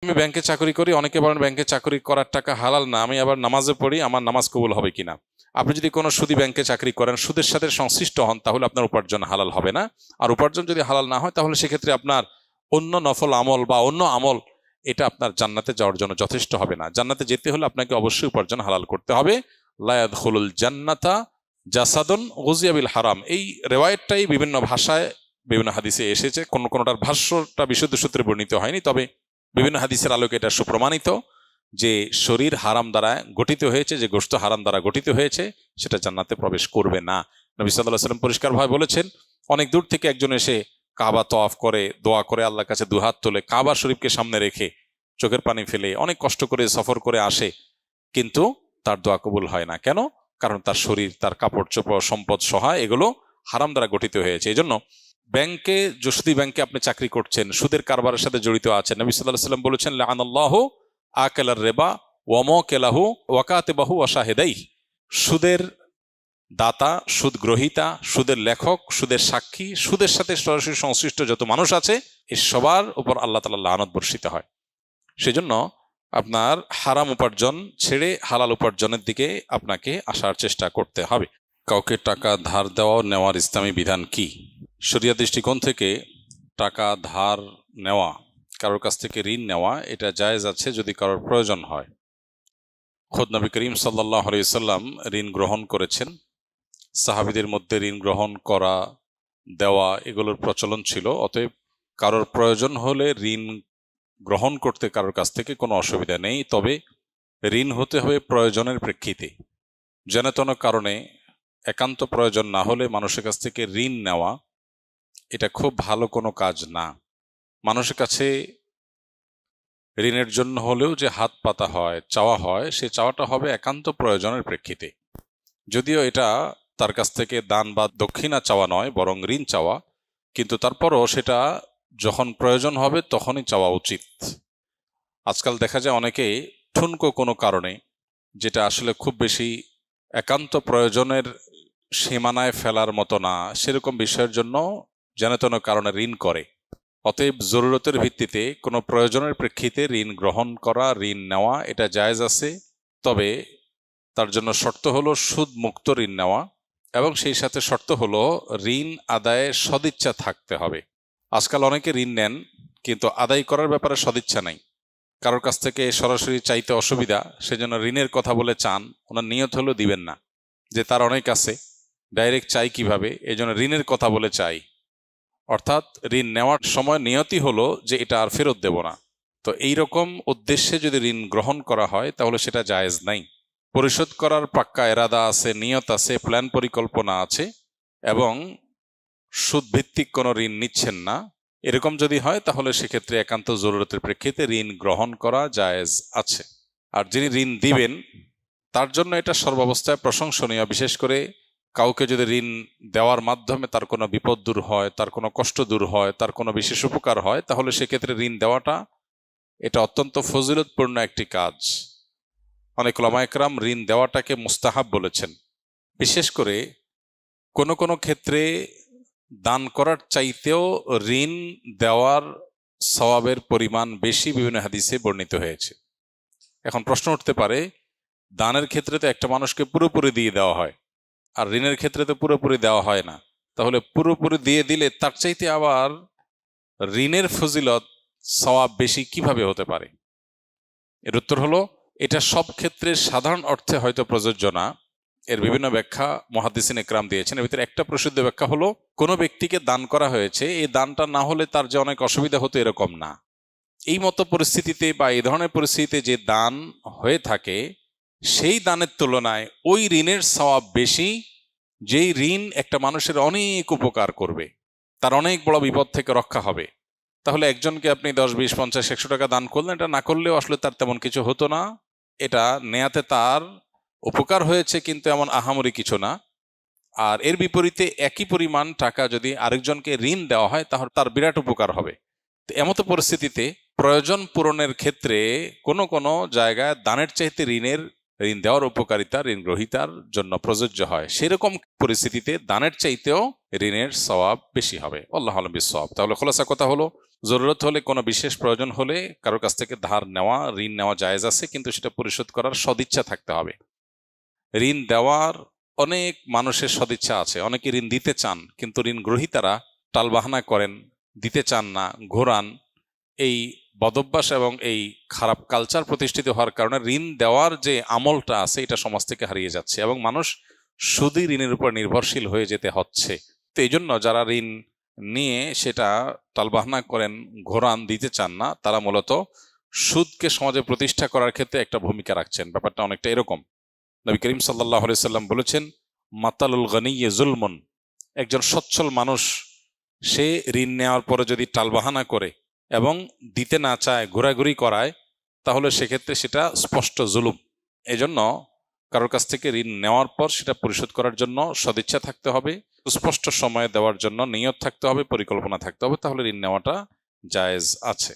আমি ব্যাংকে চাকরি করি, অনেকে বলেন ব্যাংকে চাকরি করার টাকা হালাল না, আমি আবার নামাজে পড়ি, আমার নামাজ কবুল হবে কিনা। আপনি যদি কোনো সুদী ব্যাংকে চাকরি করেন, সুদের সাথে সংশ্লিষ্ট হন, তাহলে আপনার উপার্জন হালাল হবে না। আর উপার্জন যদি হালাল না হয়, তাহলে সেক্ষেত্রে আপনার অন্য নফল আমল বা অন্য আমল এটা আপনার জান্নাতে যাওয়ার জন্য যথেষ্ট হবে না। জান্নাতে যেতে হলে আপনাকে অবশ্যই উপার্জন হালাল করতে হবে। লা ইয়াদখুলুল জান্নাতা জাসাদুন গুযিয়া বিল হারাম, এই রেওয়ায়েতটাই বিভিন্ন ভাষায় বিভিন্ন হাদিসে এসেছে। কোনটার ভাষ্যটা বিশুদ্ধ সূত্রে বর্ণিত হয়নি, তবে বিভিন্ন হাদিসের আলোকে এটা সুপ্রমাণিত যে শরীর হারাম দ্বারা গঠিত হয়েছে, যে গোশত হারাম দ্বারা গঠিত হয়েছে, সেটা জান্নাতে প্রবেশ করবে না। নবী সাল্লাল্লাহু আলাইহি ওয়াসাল্লাম পরিষ্কারভাবে বলেছেন, অনেক দূর থেকে একজন এসে কাবা তওয়াফ করে, দোয়া করে, আল্লাহর কাছে দুহাত তোলে, কাবা শরীফকে সামনে রেখে চোখের পানি ফেলে অনেক কষ্ট করে সফর করে আসে, কিন্তু তার দোয়া কবুল হয় না। কেন? কারণ তার শরীর, তার কাপড় চোপড়, সম্পদ সহায় এগুলো হারাম দ্বারা গঠিত হয়েছে। এই জন্য ব্যাংকে, যশোদী ব্যাংকে আপনি চাকরি করছেন, সুদের কারবারের সাথে জড়িত আছেন, নবী সাল্লাল্লাহু আলাইহি ওয়াসাল্লাম বলেছেন, লাআনাল্লাহু আকালার রিবা ওয়া মাকালাহু ওয়া কাতিবাহু ওয়া শাহিদাইহি, সুদের দাতা, সুদ গ্রহীতা, সুদের লেখক, সুদের সাক্ষী, সুদের সাথে সরাসরি সংশ্লিষ্ট যত মানুষ আছে, এই সবার উপর আল্লাহ তাআলা লানত বর্ষিত হয়। সেজন্য আপনার হারাম উপার্জন ছেড়ে হালাল উপার্জনের দিকে আপনাকে আসার চেষ্টা করতে হবে। কাউকে টাকা ধার দেওয়া নেওয়ার ইসলামী বিধান কি? শরিয়া দৃষ্টিকোণ থেকে টাকা ধার নেওয়া, কারোর কাছ থেকে ঋণ নেওয়া, এটা জায়েজ আছে যদি কারোর প্রয়োজন হয়। খোদ নবী করিম সাল্লাল্লাহু আলাইহি ওয়াসাল্লাম ঋণ গ্রহণ করেছেন। সাহাবীদের মধ্যে ঋণ গ্রহণ করা, দেওয়া এগুলোর প্রচলন ছিল। অতএব কারোর প্রয়োজন হলে ঋণ গ্রহণ করতে কারোর কাছ থেকে কোনো অসুবিধা নেই। তবে ঋণ হতে হবে প্রয়োজনের প্রেক্ষিতে। যেন কারণে একান্ত প্রয়োজন না হলে মানুষের কাছ থেকে ঋণ নেওয়া এটা খুব ভালো কোনো কাজ না। মানুষের কাছে ঋণের জন্য হলেও যে হাত পাতা হয়, চাওয়া হয়, সে চাওয়াটা হবে একান্ত প্রয়োজনের প্রেক্ষিতে। যদিও এটা তার কাছ থেকে দান বা দক্ষিণা চাওয়া নয়, বরং ঋণ চাওয়া, কিন্তু তারপরও সেটা যখন প্রয়োজন হবে তখনই চাওয়া উচিত। আজকাল দেখা যায় অনেকে ঠুনকো কোনো কারণে, যেটা আসলে খুব বেশি একান্ত প্রয়োজনের সীমানায় ফেলার মতো না, সেরকম বিষয়ের জন্য যেন কারণে ঋণ করে। অতএব জরুরতের ভিত্তিতে কোনো প্রয়োজনের প্রেক্ষিতে ঋণ গ্রহণ করা, ঋণ নেওয়া এটা জায়েজ আছে। তবে তার জন্য শর্ত হলো সুদ মুক্ত ঋণ নেওয়া, এবং সেই সাথে শর্ত হলো ঋণ আদায়ে সদিচ্ছা থাকতে হবে। আজকাল অনেকে ঋণ নেন কিন্তু আদায় করার ব্যাপারে সদিচ্ছা নাই। কারোর কাছ থেকে সরাসরি চাইতে অসুবিধা, সেজন্য ঋণের কথা বলে চান, ওনার নিয়ত হলো দিবেন না, যে তার অনেক আছে, ডাইরেক্ট চাই কিভাবে, এই জন্য ঋণের কথা বলে চাই। অর্থাৎ ঋণ নেওয়ার সময় নিয়তি হলো যে এটা আর ফেরত দেব না। তো এইরকম উদ্দেশ্যে যদি ঋণ গ্রহণ করা হয় তাহলে সেটা জায়েজ নাই। পরিশোধ করার পাক্কা এরাদা আছে, নিয়ত আছে, প্ল্যান পরিকল্পনা আছে, এবং সুদভিত্তিক কোনো ঋণ নিচ্ছেন না, এরকম যদি হয় তাহলে সেক্ষেত্রে একান্ত জরুরতের প্রেক্ষিতে ঋণ গ্রহণ করা জায়েজ আছে। আর যিনি ঋণ দিবেন তার জন্য এটা সর্বাবস্থায় প্রশংসনীয়। বিশেষ করে কাউকে যদি ঋণ দেওয়ার মাধ্যমে তার কোনো বিপদ দূর হয়, তার কোনো কষ্ট দূর হয়, তার কোনো বিশেষ উপকার হয়, তাহলে সেক্ষেত্রে ঋণ দেওয়াটা এটা অত্যন্ত ফজিলতপূর্ণ একটি কাজ। অনেক উলামা একরাম ঋণ দেওয়াটাকে মুস্তাহাব বলেছেন। বিশেষ করে কোনো ক্ষেত্রে দান করার চাইতেও ঋণ দেওয়ার সওয়াবের পরিমাণ বেশি বিভিন্ন হাদিসে বর্ণিত হয়েছে। এখন প্রশ্ন উঠতে পারে, দানের ক্ষেত্রে তো একটা মানুষকে পুরোপুরি দিয়ে দেওয়া হয়, আর ঋণের ক্ষেত্রে তো পুরোপুরি দেওয়া হয় না, তাহলে পুরোপুরি দিয়ে দিলে তার চাইতে আবার ঋণের ফজিলত, সওয়াব বেশি কিভাবে হতে পারে? এর উত্তর হলো, এটা সব ক্ষেত্রে সাধারণ অর্থে হয়তো প্রযোজ্য না। এর বিভিন্ন ব্যাখ্যা মুহাদ্দিসিন ইকরাম দিয়েছেন। এর ভিতরে একটা প্রসিদ্ধ ব্যাখ্যা হলো, কোনো ব্যক্তিকে দান করা হয়েছে, এই দানটা না হলে তার যে অনেক অসুবিধা হতো এরকম না। এই মতো পরিস্থিতিতে বা এই ধরনের পরিস্থিতিতে যে দান হয়ে থাকে, সেই দানের তুলনায় ওই ঋণের সওয়াব বেশি, যেই ঋণ একটা মানুষের অনেক উপকার করবে, তার অনেক বড় বিপদ থেকে রক্ষা হবে। তাহলে একজনকে আপনি 10, 20, 50, 100 টাকা দান করলেন, এটা না করলেও আসলে তার তেমন কিছু হতো না, এটা নেয়াতে তার উপকার হয়েছে, কিন্তু এমন আহামরি কিছু না। আর এর বিপরীতে একই পরিমাণ টাকা যদি আরেকজনকে ঋণ দেওয়া হয় তাহলে তার বিরাট উপকার হবে। তো এমতো পরিস্থিতিতে প্রয়োজন পূরণের ক্ষেত্রে কোনো জায়গায় দানের চাইতে ঋণ দেওয়ার উপকারিতা ঋণ গ্রহীতার জন্য প্রযোজ্য হয়। সেরকম পরিস্থিতিতে দানের চাইতেও ঋণের সওয়াব বেশি হবে। আল্লাহু আ'লাম বিস-সাওয়াব। তাহলে খোলাসা কথা হলো, জরুরত হলে, কোনো বিশেষ প্রয়োজন হলে কারোর কাছ থেকে ধার নেওয়া, ঋণ নেওয়া জায়েজ আছে, কিন্তু সেটা পরিশোধ করার সদিচ্ছা থাকতে হবে। ঋণ দেওয়ার অনেক মানুষের সদিচ্ছা আছে, অনেকে ঋণ দিতে চান কিন্তু ঋণ গ্রহীতারা টালবাহানা করেন, দিতে চান না, ঘোরান। এই বদভ্যাস এবং এই খারাপ কালচার প্রতিষ্ঠিত হওয়ার কারণে ঋণ দেওয়ার যে আমলটা আছে এটা সমাজ থেকে হারিয়ে যাচ্ছে এবং মানুষ সুদী ঋণের উপর নির্ভরশীল হয়ে যেতে হচ্ছে। তো এই জন্য যারা ঋণ নিয়ে সেটা টালবাহানা করেন, ঘোরান, দিতে চান না, তারা মূলত সুদকে সমাজে প্রতিষ্ঠা করার ক্ষেত্রে একটা ভূমিকা রাখছেন। ব্যাপারটা অনেকটা এরকম। নবী করিম সাল্লাল্লাহু আলাইহি সাল্লাম বলেছেন, মাতালুল গানিয়্যি যুলমুন, একজন সচ্ছল মানুষ সে ঋণ নেওয়ার পরে যদি টালবাহানা করে এবং দিতে না চায়, ঘোরাঘুরি করায়, তাহলে সেক্ষেত্রে সেটা স্পষ্ট জুলুম। এজন্য কারোর কাছ থেকে ঋণ নেওয়ার পর সেটা পরিশোধ করার জন্য সদিচ্ছা থাকতে হবে, স্পষ্ট সময়ে দেওয়ার জন্য নিয়ত থাকতে হবে, পরিকল্পনা থাকতে হবে, তাহলে ঋণ নেওয়াটা জায়েজ আছে।